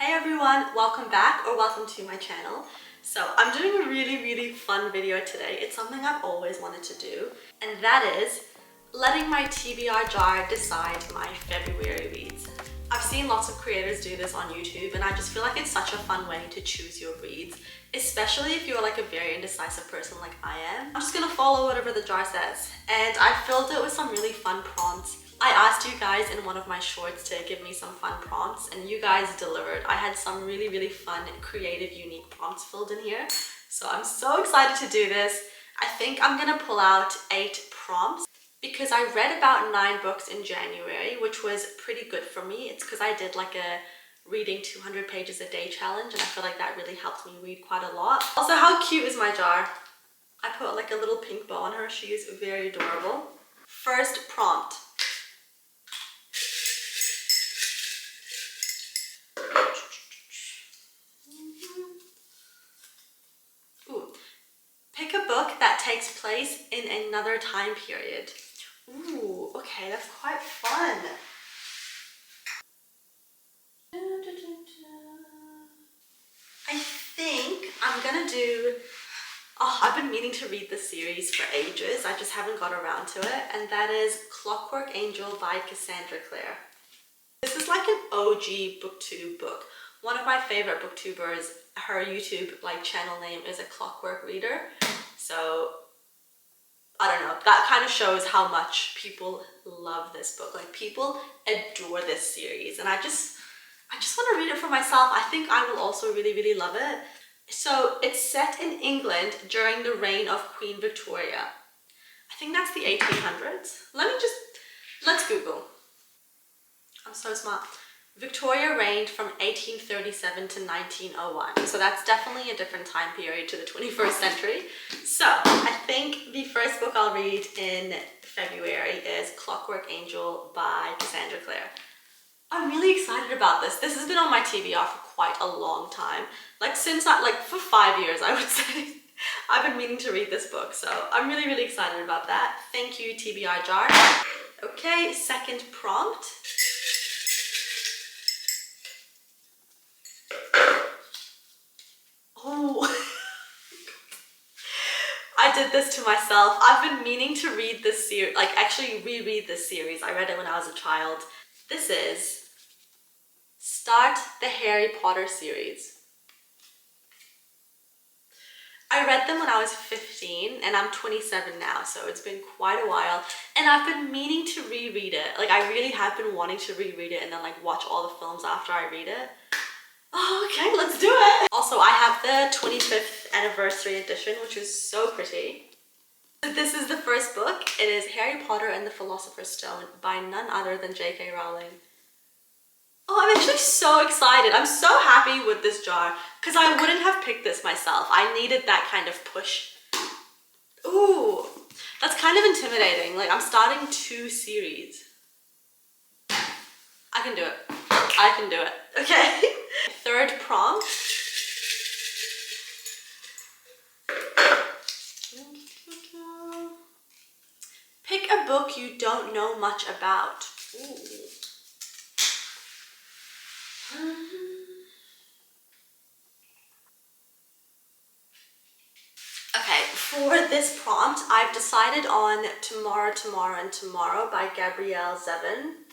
Hey everyone, welcome back or welcome to my channel. So I'm doing a really fun video today. It's something I've always wanted to do, and that is letting my TBR jar decide my February reads. I've seen lots of creators do this on YouTube, and I just feel like it's such a fun way to choose your reads, especially if you're like a very indecisive person like I am. I'm just gonna follow whatever the jar says, and I filled it with some really fun prompts. I asked you guys in one of my shorts to give me some fun prompts, and you guys delivered. I had some really fun, creative, unique prompts filled in here. So I'm so excited to do this. I think I'm gonna pull out 8 prompts because I read about 9 books in January, which was pretty good for me. It's because I did like a reading 200 pages a day challenge, and I feel like that really helped me read quite a lot. Also, how cute is my jar? I put like a little pink bow on her. She is very adorable. First prompt. Pick a book that takes place in another time period. Ooh, okay, that's quite fun. I think I'm gonna do... Oh, I've been meaning to read this series for ages. I just haven't got around to it, and that is Clockwork Angel by Cassandra Clare. This is like an OG booktube book. One of my favorite booktubers, her YouTube channel name is A Clockwork Reader. So I don't know, that kind of shows how much people love this book. Like, people adore this series, and I just want to read it for myself. I think I will also really love it. So it's set in England during the reign of Queen Victoria. I think that's the 1800s. Let's Google. I'm so smart. Victoria reigned from 1837 to 1901. So that's definitely a different time period to the 21st century. So I think the first book I'll read in February is Clockwork Angel by Cassandra Clare. I'm really excited about this. This has been on my TBR for quite a long time. For 5 years, I would say. I've been meaning to read this book, so I'm really excited about that. Thank you, TBR jar. Okay, second prompt. Oh, I did this to myself. I've been meaning to read this series, actually reread this series. I read it when I was a child. This is Start the Harry Potter series. I read them when I was 15, and I'm 27 now, so it's been quite a while, and I've been meaning to reread it. I really have been wanting to reread it and then watch all the films after I read it. Oh, okay, let's do it. Also, I have the 25th anniversary edition, which is so pretty. This is the first book. It is Harry Potter and the Philosopher's Stone by none other than J.K. Rowling. Oh, I'm actually so excited. I'm so happy with this jar because I wouldn't have picked this myself. I needed that kind of push. Ooh, that's kind of intimidating. I'm starting 2 series. I can do it. I can do it. Okay. Third prompt. Pick a book you don't know much about. Ooh. Okay, for this prompt, I've decided on Tomorrow, Tomorrow, and Tomorrow by Gabrielle Zevin.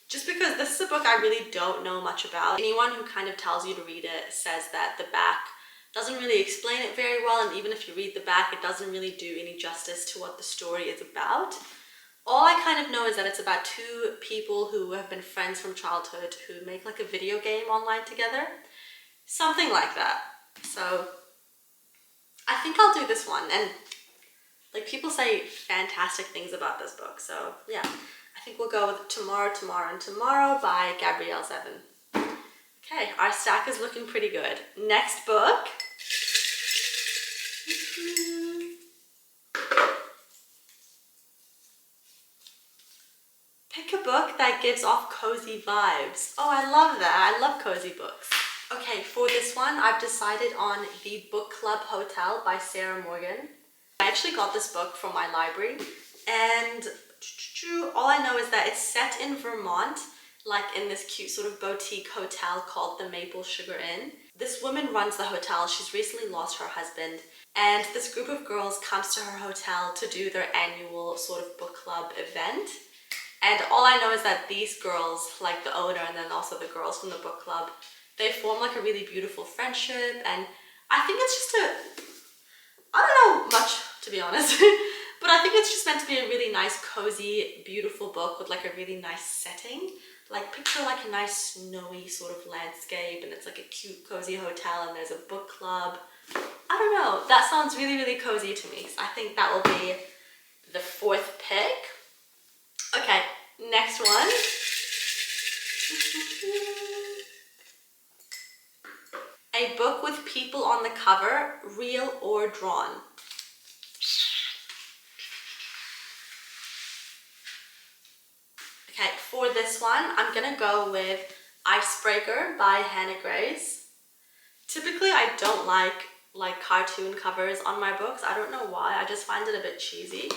Just because this is a book I really don't know much about. Anyone who kind of tells you to read it says that the back doesn't really explain it very well, and even if you read the back, it doesn't really do any justice to what the story is about. All I kind of know is that it's about 2 people who have been friends from childhood who make a video game online together. Something like that. So I think I'll do this one, and people say fantastic things about this book, so yeah. I think we'll go with Tomorrow, Tomorrow, and Tomorrow by Gabrielle Zevin. Okay, our stack is looking pretty good. Next book. Pick a book that gives off cozy vibes. Oh, I love that. I love cozy books. Okay, for this one, I've decided on The Book Club Hotel by Sarah Morgan. I actually got this book from my library, and all I know is that it's set in Vermont, like in this cute sort of boutique hotel called the Maple Sugar Inn. This woman runs the hotel. She's recently lost her husband, and this group of girls comes to her hotel to do their annual sort of book club event. And all I know is that these girls, like the owner and then also the girls from the book club, they form like a really beautiful friendship, and I think it's just I don't know much, to be honest, but I think it's just meant to be a really nice, cozy, beautiful book with like a really nice setting. Like picture like a nice snowy sort of landscape, and it's like a cute, cozy hotel, and there's a book club. I don't know, that sounds really, really cozy to me. So I think that will be the fourth pick. Okay, next one. A book with people on the cover, real or drawn. Okay, for this one, I'm gonna go with Icebreaker by Hannah Grace. Typically, I don't like cartoon covers on my books. I don't know why, I just find it a bit cheesy.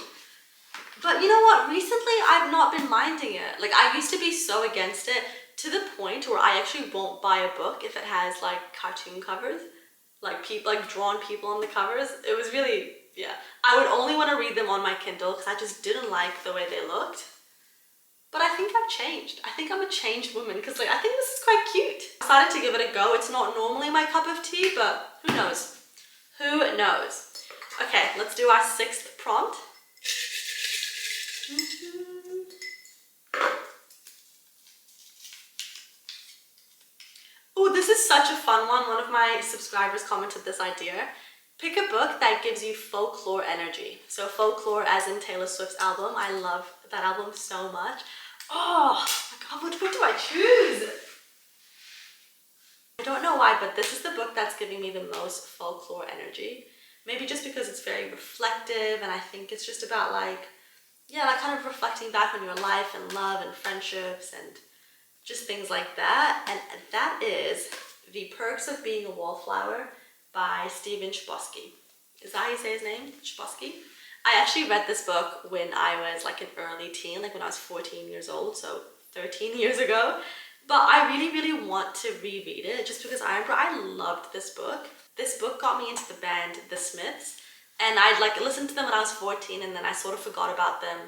But you know what, recently I've not been minding it. Like I used to be so against it to the point where I actually won't buy a book if it has like cartoon covers, like people, like drawn people on the covers. It was really, yeah. I would only want to read them on my Kindle because I just didn't like the way they looked. But I think I've changed. I think I'm a changed woman because like I think this is quite cute. I decided to give it a go. It's not normally my cup of tea, but who knows? Who knows? Okay, let's do our sixth prompt. Oh, this is such a fun one. One of my subscribers commented this idea. Pick a book that gives you folklore energy. So Folklore as in Taylor Swift's album. I love that album so much. Oh my god, what book do I choose? I don't know why, but this is the book that's giving me the most folklore energy. Maybe just because it's very reflective, and I think it's just about like, yeah, like kind of reflecting back on your life and love and friendships and just things like that. And that is The Perks of Being a Wallflower by Stephen Chbosky. Is that how you say his name? Chbosky? I actually read this book when I was like an early teen, like when I was 14 years old, so 13 years ago. But I really, really want to reread it just because I remember I loved this book. This book got me into the band The Smiths, and I'd like listened to them when I was 14, and then I sort of forgot about them.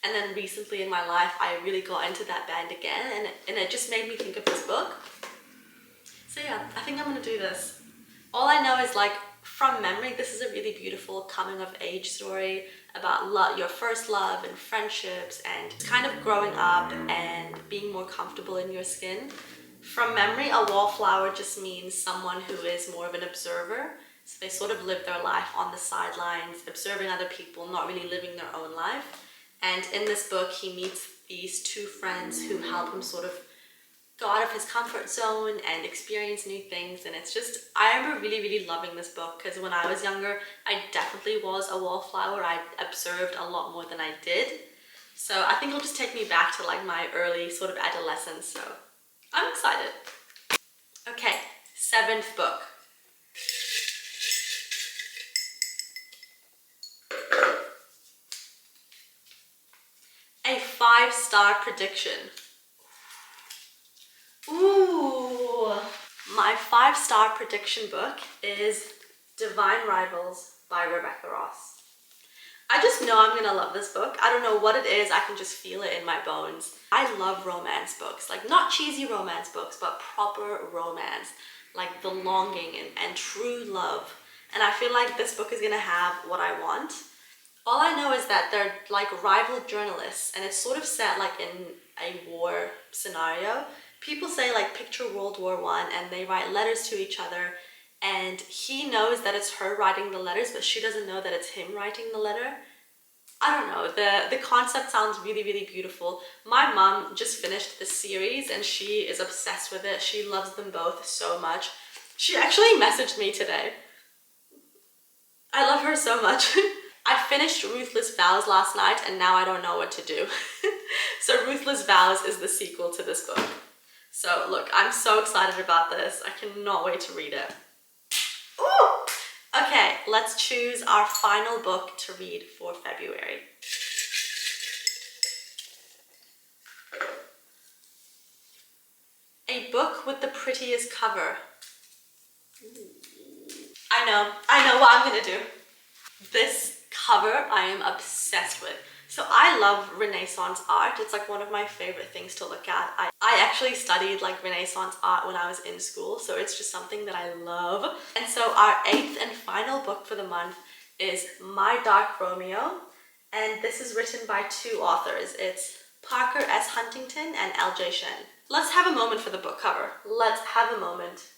And then recently in my life, I really got into that band again, and it just made me think of this book. So yeah, I think I'm gonna do this. All I know is like, from memory, this is a really beautiful coming of age story about your first love and friendships and kind of growing up and being more comfortable in your skin. From memory, a wallflower just means someone who is more of an observer. So they sort of live their life on the sidelines, observing other people, not really living their own life. And in this book, he meets these two friends who help him sort of go out of his comfort zone and experience new things. And it's just, I remember really, really loving this book because when I was younger, I definitely was a wallflower. I observed a lot more than I did. So I think it'll just take me back to like my early sort of adolescence. So I'm excited. Okay, seventh book. A 5-star prediction. Ooh, my 5-star prediction book is Divine Rivals by Rebecca Ross. I just know I'm gonna love this book. I don't know what it is, I can just feel it in my bones. I love romance books, like not cheesy romance books, but proper romance, like the longing and true love. And I feel like this book is gonna have what I want. All I know is that they're like rival journalists, and it's sort of set like in a war scenario. People say like picture World War I, and they write letters to each other, and he knows that it's her writing the letters, but she doesn't know that it's him writing the letter. I don't know, the concept sounds really, really beautiful. My mom just finished the series and she is obsessed with it. She loves them both so much. She actually messaged me today. I love her so much. I finished Ruthless Vows last night and now I don't know what to do. So Ruthless Vows is the sequel to this book. So look, I'm so excited about this. I cannot wait to read it. Ooh! Okay, let's choose our final book to read for February. A book with the prettiest cover. I know what I'm gonna do. This cover I am obsessed with. So I love Renaissance art. It's like one of my favorite things to look at. I actually studied like Renaissance art when I was in school, so it's just something that I love. And so our 8th and final book for the month is My Dark Romeo, and this is written by 2 authors. It's Parker S. Huntington and L.J. Shen. Let's have a moment for the book cover. Let's have a moment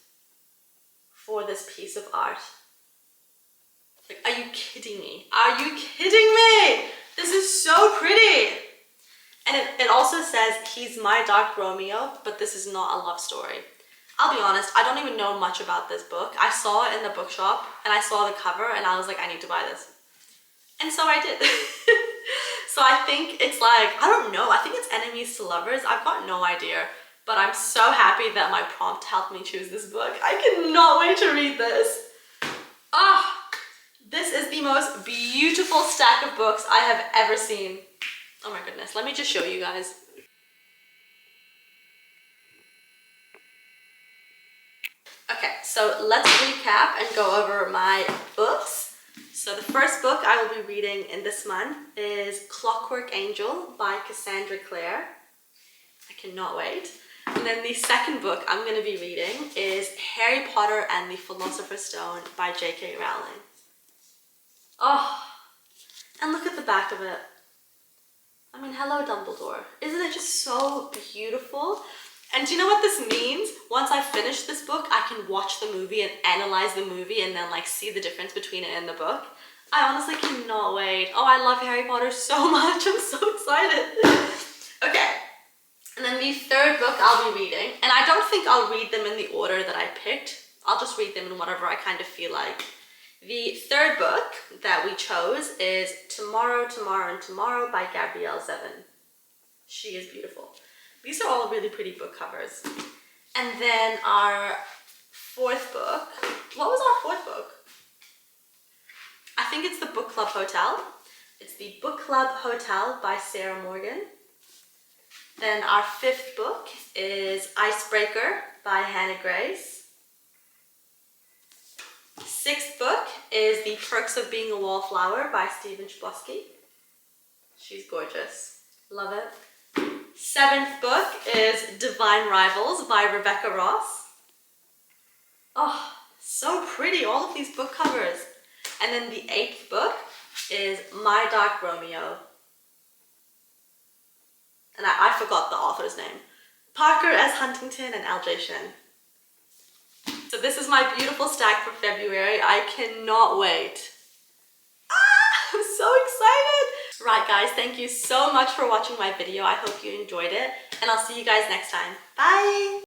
for this piece of art. Like, are you kidding me? Are you kidding me? This is so pretty. And it also says he's my dark Romeo, but this is not a love story. I'll be honest, I don't even know much about this book. I saw it in the bookshop and I saw the cover and I was like, I need to buy this. And so I did. So I think it's like, I don't know, I think it's enemies to lovers. I've got no idea, but I'm so happy that my prompt helped me choose this book. I cannot wait to read this. This is the most beautiful stack of books I have ever seen. Oh my goodness, let me just show you guys. Okay, so let's recap and go over my books. So the first book I will be reading in this month is Clockwork Angel by Cassandra Clare. I cannot wait. And then the second book I'm going to be reading is Harry Potter and the Philosopher's Stone by J.K. Rowling. Oh, and look at the back of it. I mean, hello Dumbledore. Isn't it just so beautiful? And do you know what this means? Once I finish this book, I can watch the movie and analyze the movie and then like see the difference between it and the book. I honestly cannot wait. Oh, I love Harry Potter so much. I'm so excited. Okay, and then the third book I'll be reading, and I don't think I'll read them in the order that I picked. I'll just read them in whatever I kind of feel like. The third book that we chose is Tomorrow, Tomorrow, and Tomorrow by Gabrielle Zevin. She is beautiful. These are all really pretty book covers. And then our fourth book, what was our fourth book? I think it's the Book Club Hotel. It's the Book Club Hotel by Sarah Morgan. Then our fifth book is Icebreaker by Hannah Grace. Sixth book is The Perks of Being a Wallflower by Stephen Chbosky. She's gorgeous. Love it. Seventh book is Divine Rivals by Rebecca Ross. Oh, so pretty, all of these book covers. And then the eighth book is My Dark Romeo. And I forgot the author's name. Parker S. Huntington and L.J. Shen. So this is my beautiful stack for February. I cannot wait. I'm so excited. Right guys, thank you so much for watching my video. I hope you enjoyed it and I'll see you guys next time. Bye.